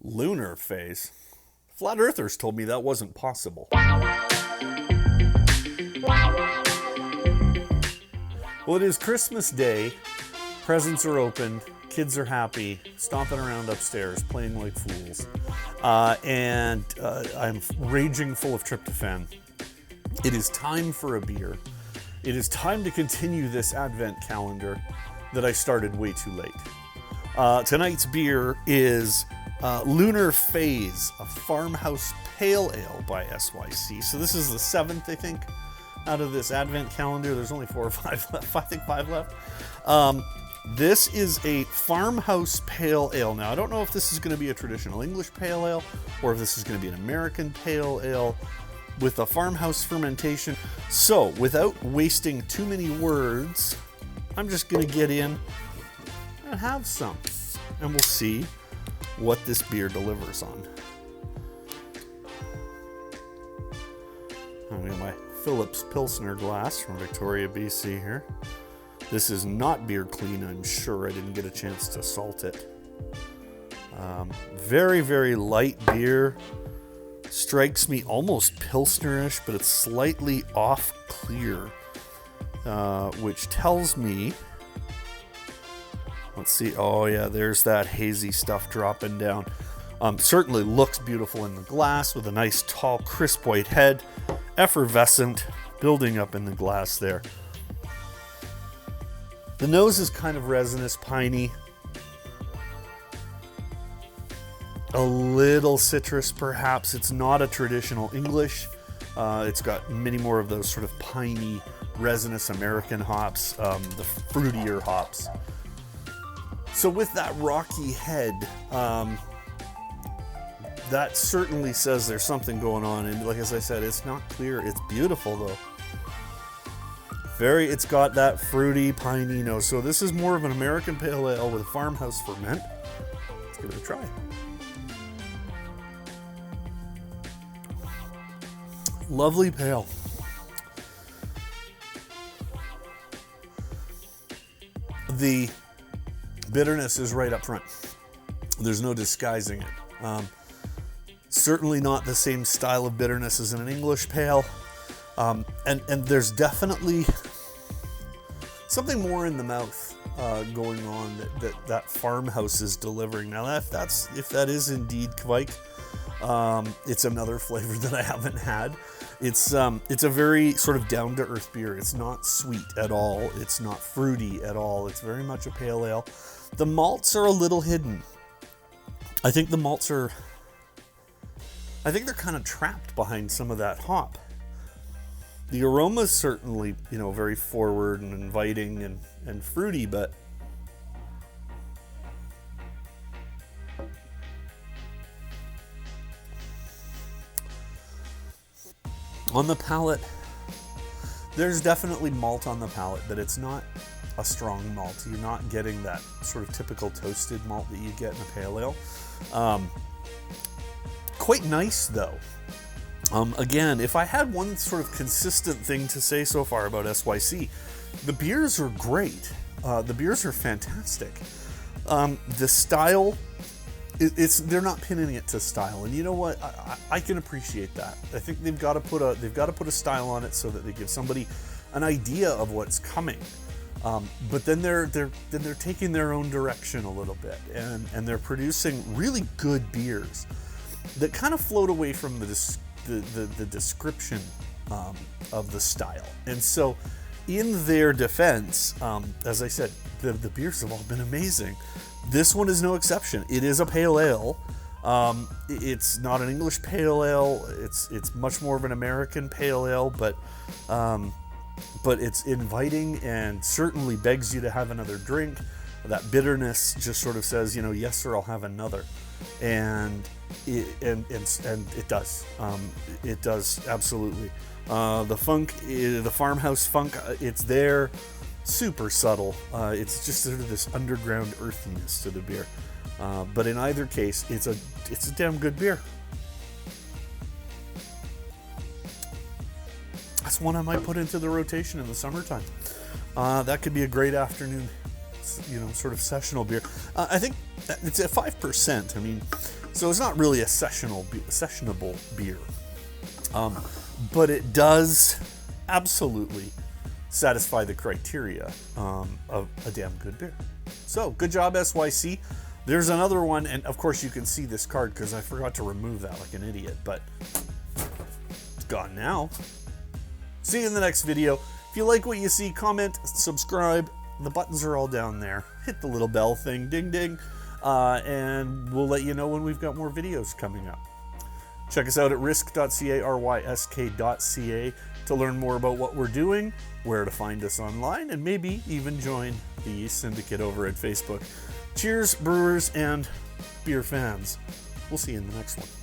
Lunar Phase? Flat Earthers told me that wasn't possible. Well, it is Christmas Day. Presents are opened. Kids are happy, stomping around upstairs, playing like fools. And I'm raging full of tryptophan. It is time for a beer. It is time to continue this Advent calendar that I started way too late. Tonight's beer is Lunar Phase, a Farmhouse Pale Ale by SYC. So this is the seventh, I think, out of this Advent calendar. There's only 4 or 5 left. I think 5 left. This is a Farmhouse Pale Ale. Now, I don't know if this is going to be a traditional English Pale Ale or if this is going to be an American Pale Ale with a farmhouse fermentation. So, without wasting too many words, I'm just going to get in and have some. And we'll see what this beer delivers on. I'm in my Phillips Pilsner glass from Victoria, BC here. This is not beer clean, I'm sure. I didn't get a chance to salt it. Very, very light beer. Strikes me almost Pilsnerish, but it's slightly off clear, which tells me, let's see, oh yeah, there's that hazy stuff dropping down. Certainly looks beautiful in the glass with a nice tall crisp white head, effervescent, building up in the glass there. The nose is kind of resinous, piney. A little citrus, perhaps. It's not a traditional English. It's got many more of those sort of piney, resinous American hops, the fruitier hops. So with that rocky head, that certainly says there's something going on. And like as I said, it's not clear. It's beautiful though. It's got that fruity, piney nose. So this is more of an American Pale Ale with a farmhouse ferment. Let's give it a try. Lovely pale. The bitterness is right up front. There's no disguising it. Certainly not the same style of bitterness as in an English pale. And there's definitely something more in the mouth going on that farmhouse is delivering. Now, if that is indeed Kvike, it's another flavor that I haven't had. It's a very sort of down-to-earth beer. It's not sweet at all. It's not fruity at all. It's very much a pale ale. The malts are a little hidden. I think the malts they're kind of trapped behind some of that hop. The aroma is certainly, very forward and inviting and fruity, but on the palate, there's definitely malt on the palate, but it's not a strong malt. You're not getting that sort of typical toasted malt that you get in a pale ale. Quite nice though. Again, if I had one sort of consistent thing to say so far about SYC, the beers are great. The beers are fantastic. The style, they're not pinning it to style, and you know what? I can appreciate that. I think they've got to put a style on it so that they give somebody an idea of what's coming. But then they're taking their own direction a little bit, and they're producing really good beers that kind of float away from the description of the style. And so in their defense, as I said, the beers have all been amazing. This one is no exception. It is a pale ale. It's not an English pale ale. It's much more of an American pale ale, but it's inviting and certainly begs you to have another drink. That bitterness just sort of says, yes sir, I'll have another. And it does. It does, absolutely. The funk, the farmhouse funk, it's there, super subtle. It's just sort of this underground earthiness to the beer. But in either case, it's a damn good beer. That's one I might put into the rotation in the summertime. That could be a great afternoon, sort of sessional beer. I think it's at 5%. I mean, So it's not really a sessionable beer. But it does absolutely satisfy the criteria of a damn good beer. So, good job, SYC. There's another one, and of course you can see this card because I forgot to remove that like an idiot, but it's gone now. See you in the next video. If you like what you see, comment, subscribe. The buttons are all down there. Hit the little bell thing, ding ding, and we'll let you know when we've got more videos coming up. Check us out at rysk.ca, rysk.ca, to learn more about what we're doing, where to find us online, and maybe even join the Yeast Syndicate over at Facebook. Cheers, brewers and beer fans. We'll see you in the next one.